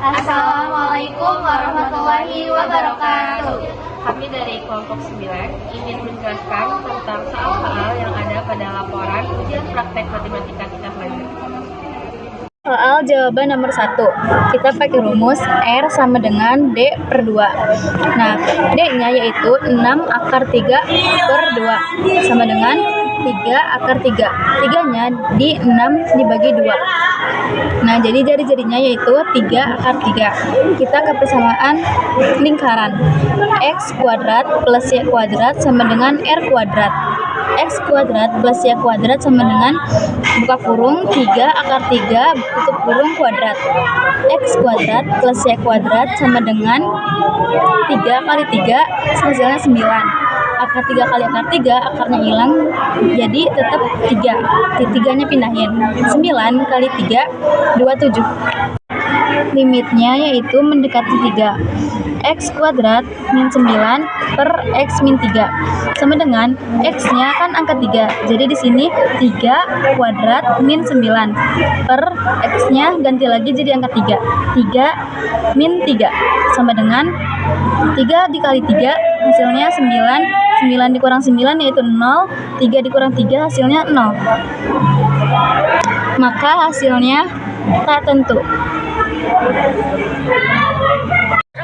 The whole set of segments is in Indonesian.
Assalamualaikum warahmatullahi wabarakatuh. Kami dari kelompok 9 ingin menjelaskan tentang soal-soal yang ada pada laporan ujian praktek matematika tingkat lanjut. Soal jawaban nomor 1. Kita pakai rumus R sama dengan D per 2. Nah, D-nya yaitu 6 akar 3 per 2 sama dengan 3 akar 3. 3-nya di 6 dibagi 2. Nah, jadi jari-jarinya yaitu 3 akar 3. Kita ke persamaan lingkaran. X kuadrat plus Y kuadrat sama dengan R kuadrat. X kuadrat plus Y kuadrat sama dengan buka kurung 3 akar 3 tutup kurung kuadrat. X kuadrat plus Y kuadrat sama dengan 3 kali 3 hasilnya 9. Akar 3 kali akar 3 akarnya hilang jadi tetap 3. Tiganya pindahin. 9 kali 3 27. Limitnya yaitu mendekati 3. X kuadrat min 9 per X min 3 sama dengan X-nya kan angka 3. Jadi di sini 3 kuadrat min 9 per X-nya ganti lagi jadi angka 3. 3 min 3 sama dengan 3 dikali 3 hasilnya 9. 9 dikurang 9 yaitu 0. 3 dikurang 3 hasilnya 0. Maka hasilnya tak tentu.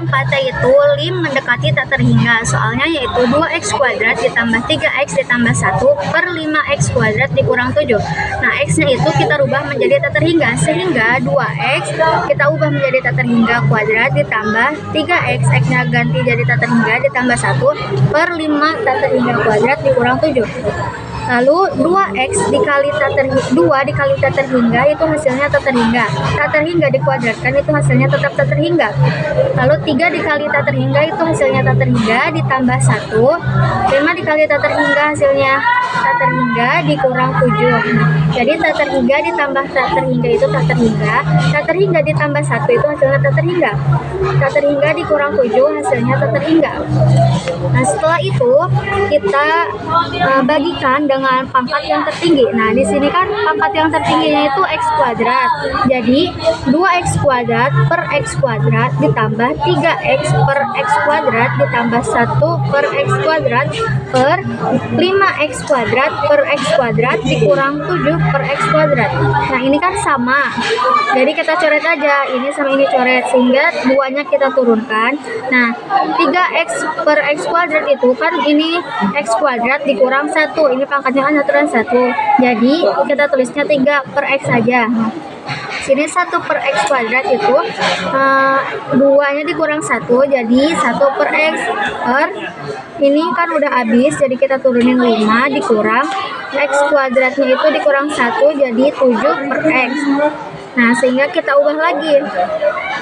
4 yaitu lim mendekati tak terhingga. Soalnya yaitu 2x kuadrat ditambah 3x ditambah 1 per 5x kuadrat dikurang 7. Nah, x-nya itu kita rubah menjadi tak terhingga, sehingga 2x kita ubah menjadi tak terhingga kuadrat ditambah 3x, x-nya ganti jadi tak terhingga ditambah 1 per 5 tak terhingga kuadrat dikurang 7. Lalu 2x dikali tak terhingga itu hasilnya tak terhingga. Tak terhingga dikuadratkan itu hasilnya tetap tak terhingga. Lalu 3 dikali tak terhingga itu hasilnya tak terhingga ditambah 1. 5 dikali tak terhingga hasilnya tak terhingga dikurang 7. Jadi tak terhingga ditambah tak terhingga itu tak terhingga. Tak terhingga ditambah 1 itu hasilnya tak terhingga. Tak terhingga dikurang 7 hasilnya tak terhingga. Nah, setelah itu kita bagikan dengan pangkat yang tertinggi. Nah, di sini kan pangkat yang tertingginya itu x kuadrat. Jadi 2x kuadrat per x kuadrat ditambah 3x per x kuadrat ditambah 1 per x kuadrat per 5x kuadrat per x kuadrat dikurang 7 per x kuadrat. Nah, ini kan sama. Jadi kita coret aja. Ini sama ini coret sehingga duanya kita turunkan. Nah, 3x per x kuadrat itu kan ini x kuadrat dikurang 1. Ini pangkatnya kan 1 dan 1. Jadi kita tulisnya 3 per x saja. Sini 1 per x kuadrat itu 2-nya dikurang 1 jadi 1 per x per ini kan udah habis jadi kita turunin 5 dikurang x kuadratnya itu dikurang 1 jadi 7 per x. Nah, sehingga kita ubah lagi.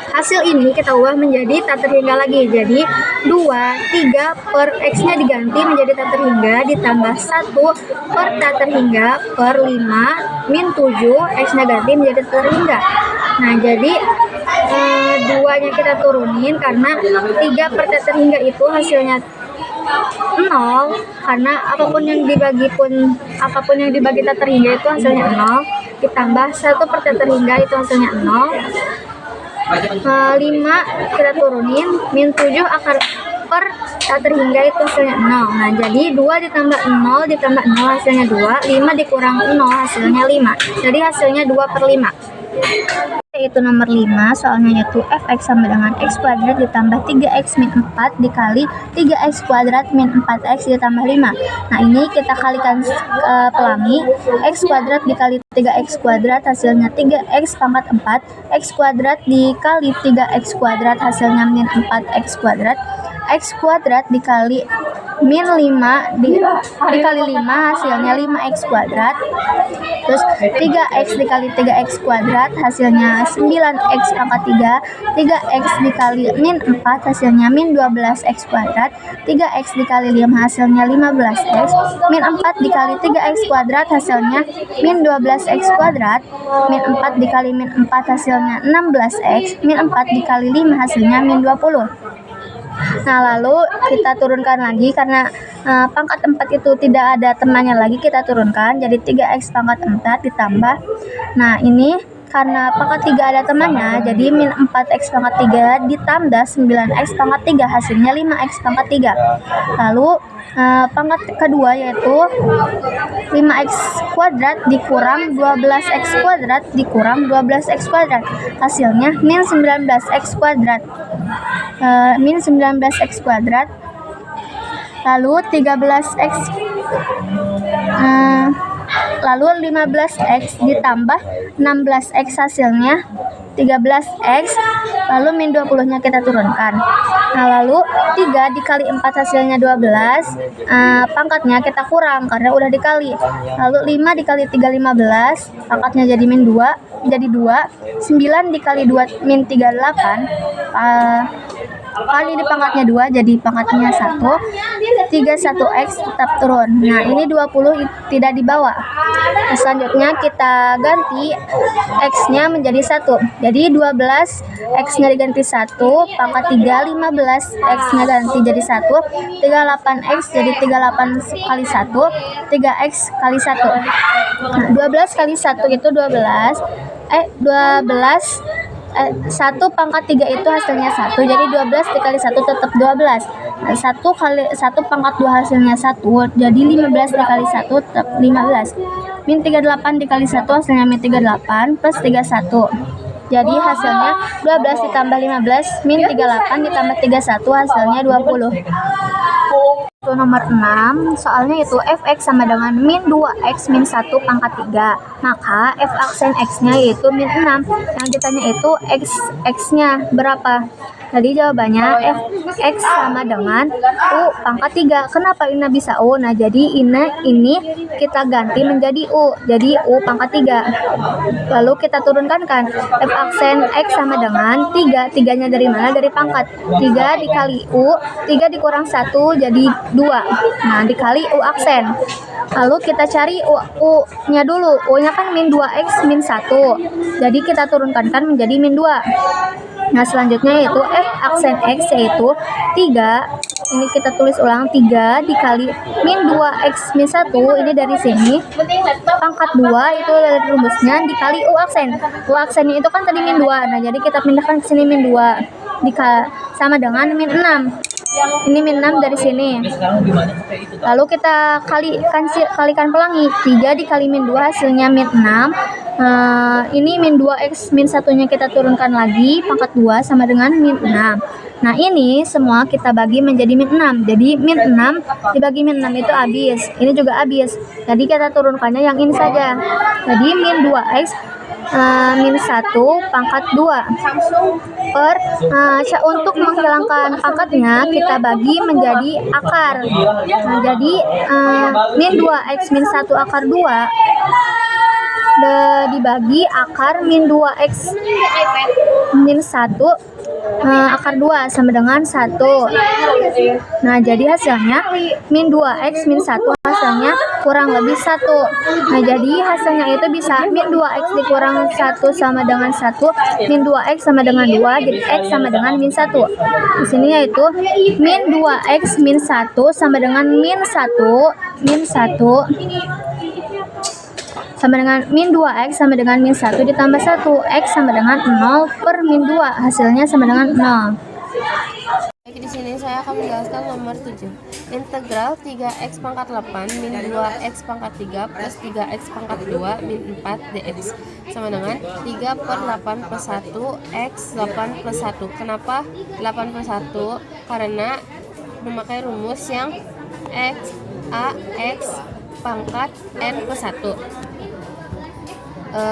Hasil ini kita ubah menjadi tak terhingga lagi. Jadi 2, 3 per X-nya diganti menjadi tak terhingga ditambah 1 per tak terhingga per 5 min 7 X-nya ganti menjadi tak terhingga. Nah, jadi 2-nya kita turunin karena 3 per tak terhingga itu hasilnya 0 karena apapun yang dibagi tak terhingga itu hasilnya 0 ditambah 1 per tak terhingga itu hasilnya 0. 5 kita turunin min 7 akar per tak terhingga itu hasilnya 0. Nah, jadi 2 ditambah 0 ditambah 0 hasilnya 2. 5 dikurang 0 hasilnya 5. Jadi hasilnya 2 per 5. Yaitu nomor 5, soalnya yaitu fx sama dengan x kuadrat ditambah 3x min 4 dikali 3x kuadrat min 4x ditambah 5. Nah, ini kita kalikan pelangi. X kuadrat dikali 3x kuadrat hasilnya 3x pangkat 4. X kuadrat dikali 3x kuadrat hasilnya min 4x kuadrat. X kuadrat dikali min 5 dikali 5 hasilnya 5x kuadrat. Terus 3x dikali 3x kuadrat hasilnya 9x pangkat 3. 3x dikali min 4 hasilnya min 12x kuadrat. 3x dikali 5 hasilnya 15x. Min 4 dikali 3x kuadrat hasilnya min 12x kuadrat. Min 4 dikali min 4 hasilnya 16x. Min 4 dikali 5 hasilnya min 20. Nah, lalu kita turunkan lagi karena pangkat 4 itu tidak ada temannya lagi, kita turunkan jadi 3x pangkat 4 ditambah. Nah, ini karena pangkat 3 ada temannya, jadi min 4x pangkat 3 ditambah 9x pangkat 3, hasilnya 5x pangkat 3. Lalu pangkat kedua yaitu 5x kuadrat dikurang 12x kuadrat dikurang 12x kuadrat, hasilnya min 19x kuadrat. Min 19x kuadrat. Lalu 13x lalu 15x ditambah 16x, hasilnya 13x. Lalu min 20 nya kita turunkan. Nah, lalu 3 dikali 4 hasilnya 12. Pangkatnya kita kurang karena udah dikali. Lalu 5 dikali 3 15, pangkatnya jadi min 2, jadi 2. 9 dikali 2 min 38, kali di pangkatnya 2, jadi pangkatnya 1. 31x tetap turun. Nah, ini 20 tidak dibawa. Selanjutnya kita ganti x-nya menjadi 1. Jadi 12 x-nya diganti 1, pangkat 3 15 x-nya ganti jadi 1, 38x jadi 38 kali 1, 3x kali 1. Nah, 12 kali 1 itu 12. 1 pangkat 3 itu hasilnya 1, jadi 12 dikali 1 tetap 12. Nah, 1 kali 1 pangkat 2 hasilnya 1, jadi 15 dikali 1 tetap 15. Min 38 dikali 1 hasilnya min 38 plus 31. Jadi hasilnya 12 ditambah 15 min 38 ditambah 31, hasilnya 20. Itu nomor 6, soalnya itu fx sama dengan min 2x min 1 pangkat 3. Maka f aksen x-nya yaitu min 6. Yang ditanya itu x-nya berapa? Jadi jawabannya fx sama dengan u pangkat 3. Kenapa ini bisa u? Nah, jadi ini kita ganti menjadi u. Jadi u pangkat 3. Lalu kita turunkan kan. F aksen x sama dengan 3. 3-nya dari mana? Dari pangkat. 3 dikali u, 3 dikurang 1 jadi 2. Nah, dikali u aksen. Lalu kita cari u-nya dulu. U-nya kan min 2x min 1. Jadi kita turunkan kan menjadi min 2. Nah, selanjutnya yaitu f aksen x yaitu 3. Ini kita tulis ulang, 3 dikali min 2x min 1, ini dari sini. Pangkat 2 itu dari rumusnya dikali u aksen. U aksennya itu kan tadi min 2. Nah, jadi kita pindahkan ke sini min 2. Sama dengan min 6. Ini min 6 dari sini. Lalu kita kalikan pelangi. 3 dikali min 2 hasilnya min 6. Ini min 2x min 1-nya kita turunkan lagi, pangkat 2 sama dengan min 6. Nah, ini semua kita bagi menjadi min 6. Jadi min 6 dibagi min 6 itu habis. Ini juga habis. Jadi kita turunkannya yang ini saja. Jadi min 2x min 1 pangkat 2 per untuk menghilangkan pangkatnya kita bagi menjadi akar. Nah, jadi min 2x min 1 akar 2 dibagi akar min 2x min 1 akar 2 sama dengan 1. Nah, jadi hasilnya min 2x min 1 hasilnya kurang lebih 1. Nah, jadi hasilnya itu bisa min 2x dikurang 1 sama dengan 1, min 2x sama dengan 2, jadi x sama dengan min 1. Di sini yaitu min 2x min 1 sama dengan min 1 sama dengan min 2x sama dengan min 1 ditambah 1, x sama dengan 0 per min 2, hasilnya sama dengan 0. Di sini saya akan menjelaskan nomor 7. Integral 3x pangkat 8 min 2x pangkat 3 plus 3x pangkat 2 min 4 dx sama dengan 3 per 8 plus 1 x 8 plus 1. Kenapa 8 plus 1? Karena memakai rumus yang x pangkat n plus 1.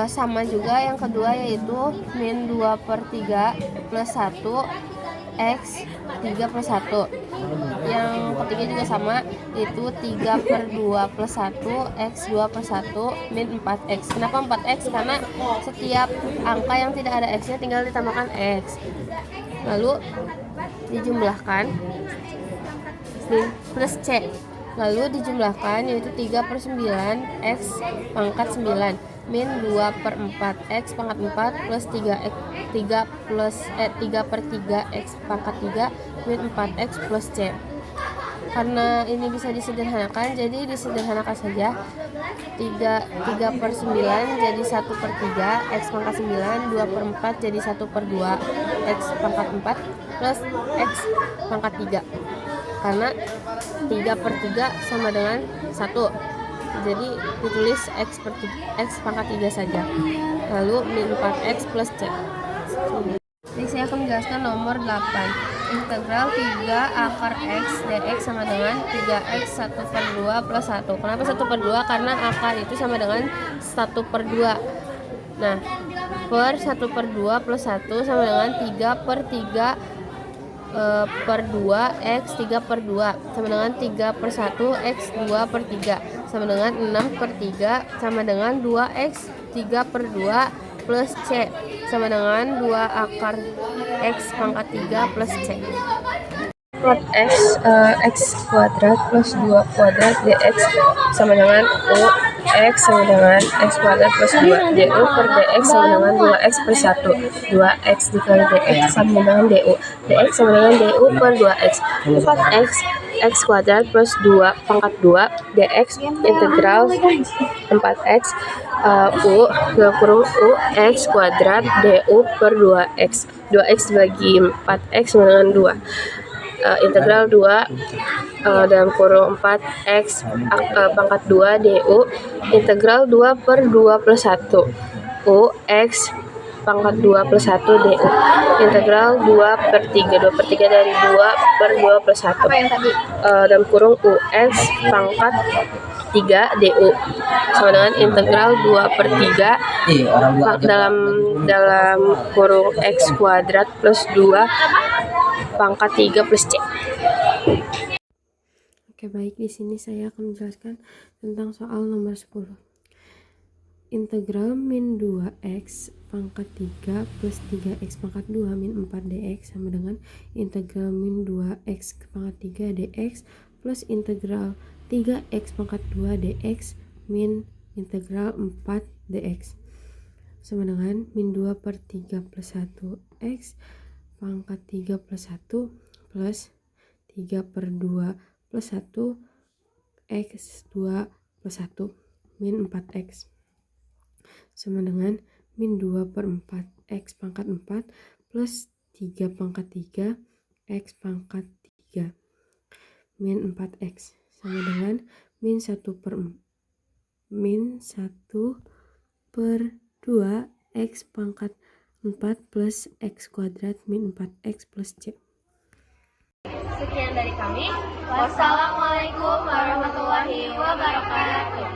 Sama juga yang kedua yaitu min 2 per 3 plus 1 x 3 plus 1. Yang ketiga juga sama, yaitu 3 per 2 plus 1 x 2 plus 1 min 4x. Kenapa 4x? Karena setiap angka yang tidak ada x nya tinggal ditambahkan x, lalu dijumlahkan plus c, lalu dijumlahkan yaitu 3 per 9 x pangkat 9 min 2 per 4 x pangkat 4 plus 3 per 3 x pangkat 3 min 4x plus c. Karena ini bisa disederhanakan, jadi disederhanakan saja. 3/9 jadi 1/3, X pangkat 9, 2/4 jadi 1/2, X pangkat 4 plus X pangkat 3. Karena 3/3 sama dengan 1, jadi ditulis X pangkat 3 saja. Lalu min 4X plus C. Jadi saya akan menjelaskan nomor 8. Integral 3 akar X dx sama dengan 3X 1/2 plus 1. Kenapa 1/2? Karena akar itu sama dengan 1/2. Nah, per 1/2 plus 1 sama dengan 3/3 per 2 X 3/2 sama dengan 3/1 X 2/3 sama dengan 6/3 sama dengan 2X 3/2 plus C sama dengan 2 akar X pangkat 3 plus C. X kuadrat plus 2 kuadrat dx sama dengan U X sama dengan X kuadrat plus 2 du per dx sama dengan 2X per 1. 2X dikali dx sama dengan du. Dx sama dengan du per 2X. 4X X kuadrat plus 2 pangkat 2 dx integral 4X U kurung U X kuadrat du per 2X. 2X dibagi 4X sama dengan 2. Integral 2 dalam kurung 4X pangkat 2 du integral 2 per 2 plus 1 U X pangkat 2 plus 1 du integral 2/3 2/3 dari 2 per 2 plus 1 dalam kurung U X pangkat 3 du sama dengan integral 2/3 dalam kurung X kuadrat plus 2 pangkat 3 plus C. Oke, baik, di sini saya akan menjelaskan tentang soal nomor 10. Integral min 2x pangkat 3 plus 3x pangkat 2 min 4 dx sama dengan integral min 2x pangkat 3 dx plus integral 3x pangkat 2 dx min integral 4 dx sama dengan min 2/3 plus 1x pangkat 3 plus 1 plus 3/2 plus 1 X 2 plus 1 min 4X sama dengan min 2/4 X pangkat 4 plus 3 pangkat 3 X pangkat 3 min 4X sama dengan min 1/2 X pangkat 4 plus X kuadrat min 4X plus C. Sekian dari kami. Wassalamualaikum warahmatullahi wabarakatuh.